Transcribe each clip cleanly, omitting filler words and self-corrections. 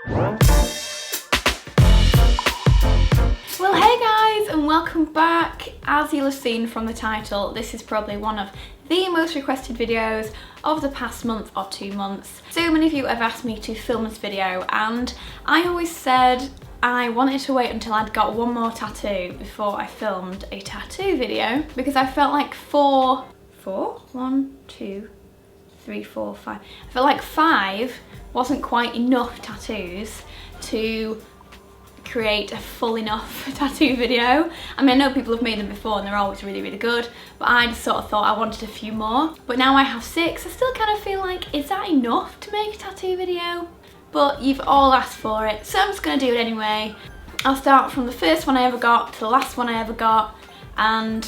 Well, hey guys, and welcome back. As you'll have seen from the title, this is probably one of the most requested videos of the past month or 2 months. So many of you have asked me to film this video, and I always said I wanted to wait until I'd got one more tattoo before I filmed a tattoo video, because I felt like I felt like 5 wasn't quite enough tattoos to create a full enough tattoo video. I mean, I know people have made them before and they're always really, really good, but I just sort of thought I wanted a few more. But now I have 6, I still kind of feel like, is that enough to make a tattoo video? But you've all asked for it, so I'm just gonna do it anyway. I'll start from the first one I ever got to the last one I ever got, and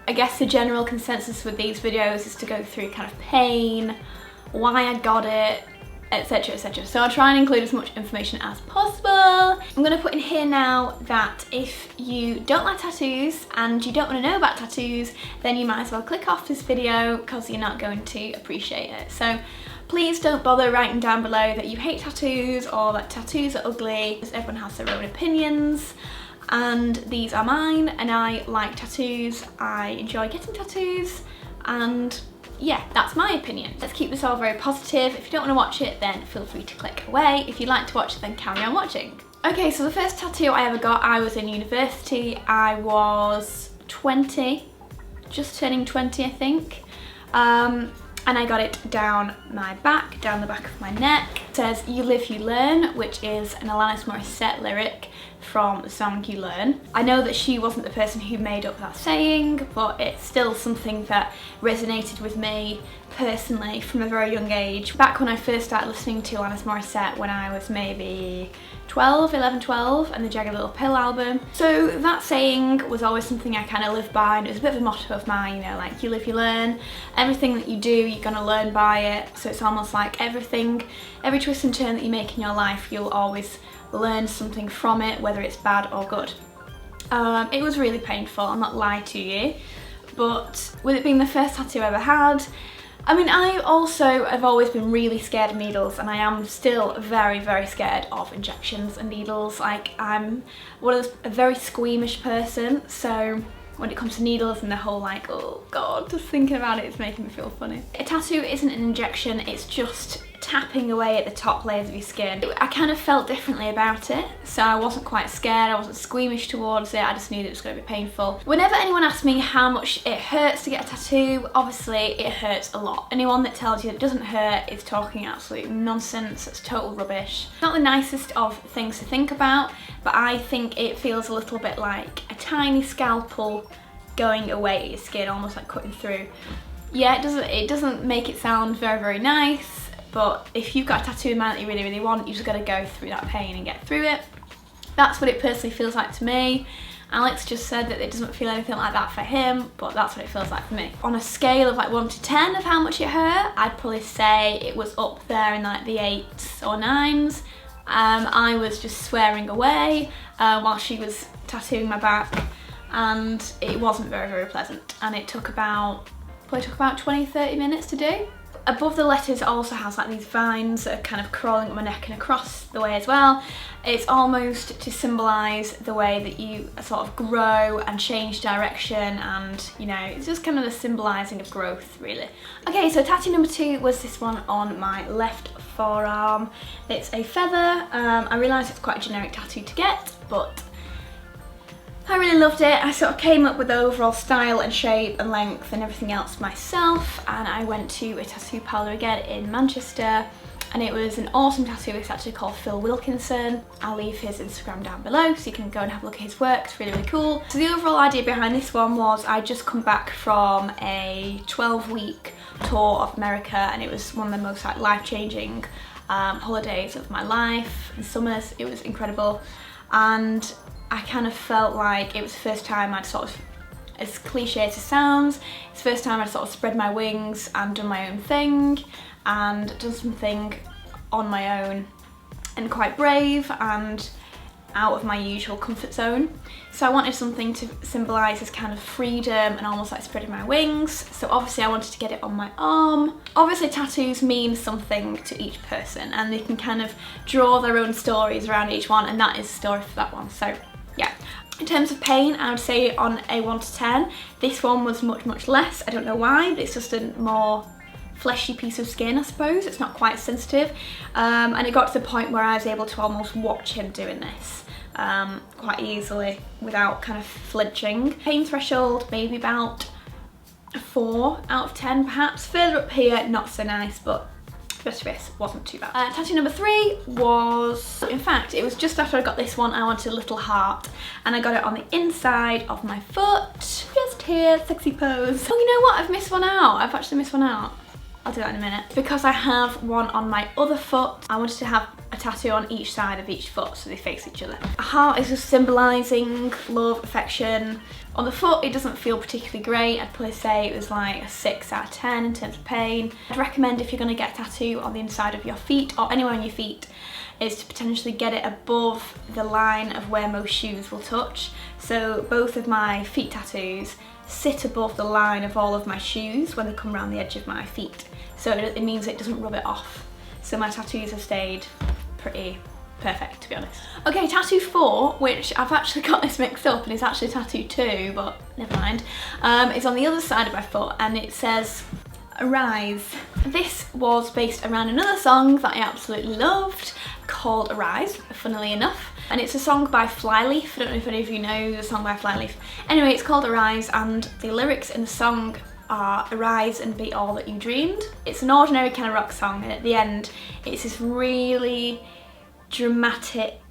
I guess the general consensus with these videos is to go through kind of pain, why I got it, etc, etc. So I'll try and include as much information as possible. I'm going to put in here now that if you don't like tattoos and you don't want to know about tattoos, then you might as well click off this video because you're not going to appreciate it. So please don't bother writing down below that you hate tattoos or that tattoos are ugly, because everyone has their own opinions. And these are mine, and I like tattoos, I enjoy getting tattoos, and yeah, that's my opinion. Let's keep this all very positive. If you don't want to watch it, then feel free to click away. If you like to watch it, then carry on watching. Okay, so the first tattoo I ever got, I was in university. I was 20, just turning 20 I think. And I got it down my back, down the back of my neck. It says, "You live, you learn," which is an Alanis Morissette lyric from the song You Learn. I know that she wasn't the person who made up that saying, but it's still something that resonated with me personally from a very young age. Back when I first started listening to Alanis Morissette when I was maybe 11, 12, and the Jagged Little Pill album. So that saying was always something I kind of lived by, and it was a bit of a motto of mine, you know, like you live, you learn. Everything that you do, you're gonna learn by it. So it's almost like everything, every twist and turn that you make in your life, you'll always learn something from it, whether it's bad or good. It was really painful, I'll not lie to you, but with it being the first tattoo I ever had, I mean, I also have always been really scared of needles, and I am still very, very scared of injections and needles. Like, I'm a very squeamish person, so when it comes to needles and the whole like, oh god, just thinking about it is making me feel funny. A tattoo isn't an injection, it's just tapping away at the top layers of your skin. I kind of felt differently about it, so I wasn't quite scared, I wasn't squeamish towards it, I just knew that it was going to be painful. Whenever anyone asks me how much it hurts to get a tattoo, obviously it hurts a lot. Anyone that tells you it doesn't hurt is talking absolute nonsense, it's total rubbish. Not the nicest of things to think about, but I think it feels a little bit like a tiny scalpel going away at your skin, almost like cutting through. Yeah, it doesn't make it sound very, very nice, but if you've got a tattoo in mind that you really, really want, you just gotta go through that pain and get through it. That's what it personally feels like to me. Alex just said that it doesn't feel anything like that for him, but that's what it feels like for me. On a scale of like 1 to 10 of how much it hurt, I'd probably say it was up there in like the 8s or 9s. I was just swearing away while she was tattooing my back, and it wasn't very, very pleasant, and it probably took about 20-30 minutes to do. Above the letters it also has like these vines that are kind of crawling up my neck and across the way as well. It's almost to symbolise the way that you sort of grow and change direction, and you know, it's just kind of the symbolising of growth really. Okay, so tattoo number 2 was this one on my left forearm. It's a feather. I realise it's quite a generic tattoo to get, but I really loved it. I sort of came up with the overall style and shape and length and everything else myself, and I went to a tattoo parlour again in Manchester, and it was an awesome tattoo. It's actually called Phil Wilkinson. I'll leave his Instagram down below so you can go and have a look at his work. It's really, really cool. So the overall idea behind this one was I'd just come back from a 12-week tour of America, and it was one of the most like life-changing holidays of my life. In summers, it was incredible, and I kind of felt like it was the first time I'd sort of, as cliche as it sounds, it's the first time I'd sort of spread my wings and done my own thing and done something on my own and quite brave, and out of my usual comfort zone. So I wanted something to symbolise this kind of freedom and almost like spreading my wings. So obviously I wanted to get it on my arm. Obviously tattoos mean something to each person and they can kind of draw their own stories around each one, and that is the story for that one. So yeah. In terms of pain, I would say on a 1 to 10, this one was much less. I don't know why, but it's just a more fleshy piece of skin, I suppose. It's not quite sensitive. And it got to the point where I was able to almost watch him doing this quite easily without kind of flinching. Pain threshold, maybe about a 4 out of 10 perhaps. Further up here, not so nice, but the rest of this wasn't too bad. Tattoo number 3 was, in fact, it was just after I got this one, I wanted a little heart, and I got it on the inside of my foot, just here, sexy pose. Oh, you know what, I've missed one out. I've actually missed one out. I'll do that in a minute. Because I have one on my other foot, I wanted to have a tattoo on each side of each foot so they face each other. A heart is just symbolising love, affection. On the foot, it doesn't feel particularly great. I'd probably say it was like a 6 out of 10 in terms of pain. I'd recommend if you're going to get a tattoo on the inside of your feet or anywhere on your feet, is to potentially get it above the line of where most shoes will touch. So both of my feet tattoos sit above the line of all of my shoes when they come around the edge of my feet. So it means it doesn't rub it off. So my tattoos have stayed pretty perfect, to be honest. Okay, tattoo 4, which I've actually got this mixed up and it's actually tattoo 2, but never mind. It's on the other side of my foot and it says Arise. This was based around another song that I absolutely loved called Arise, funnily enough. And it's a song by Flyleaf. I don't know if any of you know the song by Flyleaf. Anyway, it's called Arise and the lyrics in the song are arise and be all that you dreamed. It's an ordinary kind of rock song and at the end it's this really dramatic,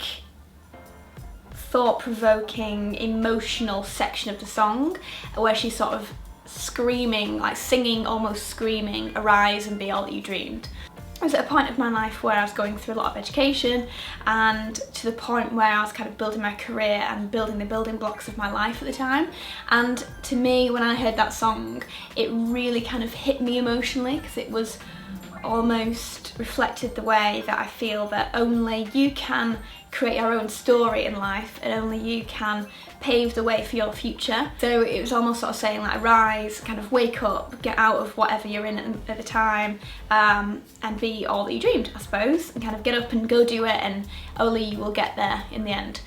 thought-provoking, emotional section of the song where she's sort of screaming, like singing, almost screaming, arise and be all that you dreamed. I was at a point of my life where I was going through a lot of education and to the point where I was kind of building my career and building the building blocks of my life at the time. And to me, when I heard that song, it really kind of hit me emotionally because it was almost reflected the way that I feel that only you can create your own story in life and only you can pave the way for your future. So it was almost sort of saying like rise, kind of wake up, get out of whatever you're in at the time and be all that you dreamed, I suppose, and kind of get up and go do it and only you will get there in the end.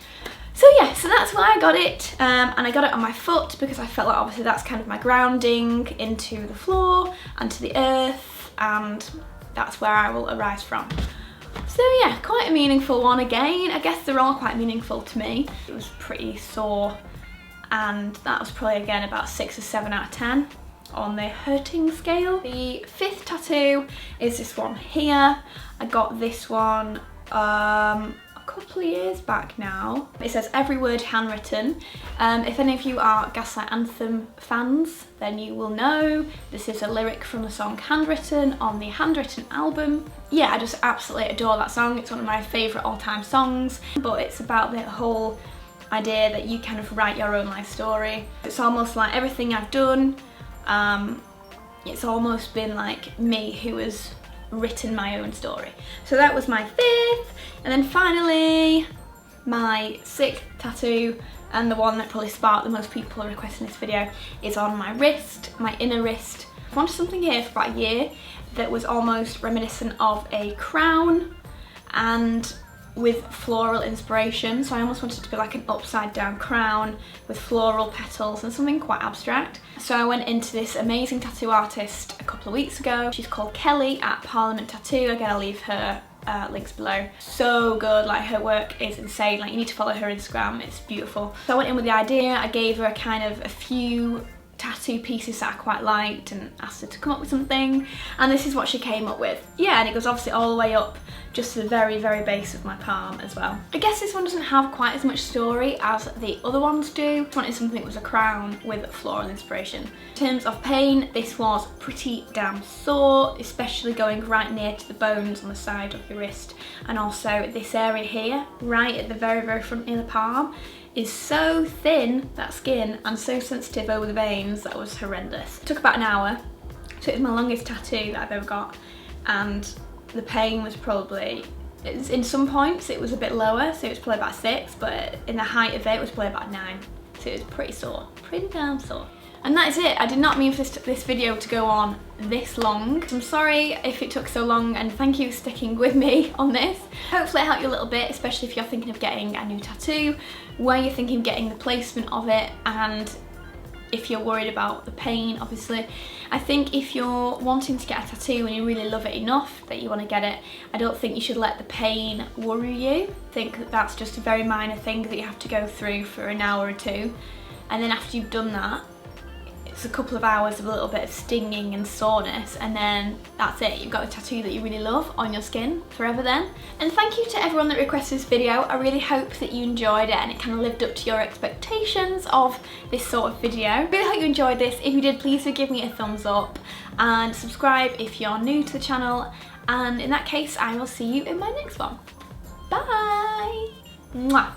So yeah, so that's why I got it, and I got it on my foot because I felt like obviously that's kind of my grounding into the floor and to the earth, and that's where I will arise from. So yeah, quite a meaningful one again. I guess they're all quite meaningful to me. It was pretty sore and that was probably again about 6 or 7 out of 10 on the hurting scale. The 5th tattoo is this one here. I got this one a couple of years back now. It says every word handwritten. If any of you are Gaslight Anthem fans, then you will know this is a lyric from the song Handwritten on the Handwritten album. Yeah, I just absolutely adore that song. It's one of my favourite all-time songs, but it's about the whole idea that you kind of write your own life story. It's almost like everything I've done, it's almost been like me who has written my own story. So that was my 5th, and then finally my 6th tattoo, and the one that probably sparked the most people requesting this video, is on my wrist, my inner wrist. I wanted something here for about a year that was almost reminiscent of a crown and with floral inspiration, so I almost wanted it to be like an upside down crown with floral petals and something quite abstract. So I went into this amazing tattoo artist a couple of weeks ago. She's called Kelly at Parliament Tattoo. Again, I'll leave her links below. So good, like her work is insane. Like you need to follow her Instagram, it's beautiful. So I went in with the idea, I gave her a kind of a few tattoo pieces that I quite liked and asked her to come up with something, and this is what she came up with. Yeah, and it goes obviously all the way up just to the very base of my palm as well. I guess this one doesn't have quite as much story as the other ones do. I just wanted something that was a crown with floral inspiration. In terms of pain, this was pretty damn sore, especially going right near to the bones on the side of your wrist, and also this area here, right at the very front near the palm, is so thin, that skin, and so sensitive over the veins, that was horrendous. It took about an hour, so it was my longest tattoo that I've ever got, and the pain was probably in some points it was a bit lower, so it was probably about 6, but in the height of it was probably about 9. So it was pretty sore, pretty damn sore. And that is it. I did not mean for this video to go on this long. I'm sorry if it took so long, and thank you for sticking with me on this. Hopefully it helped you a little bit, especially if you're thinking of getting a new tattoo, where you're thinking of getting the placement of it, and if you're worried about the pain, obviously. I think if you're wanting to get a tattoo and you really love it enough that you want to get it, I don't think you should let the pain worry you. I think that that's just a very minor thing that you have to go through for an hour or two, and then after you've done that, it's a couple of hours of a little bit of stinging and soreness, and then that's it. You've got a tattoo that you really love on your skin forever then. And thank you to everyone that requested this video. I really hope that you enjoyed it and it kind of lived up to your expectations of this sort of video. I really hope you enjoyed this. If you did, please do give me a thumbs up and subscribe if you're new to the channel. And in that case, I will see you in my next one. Bye! Mwah.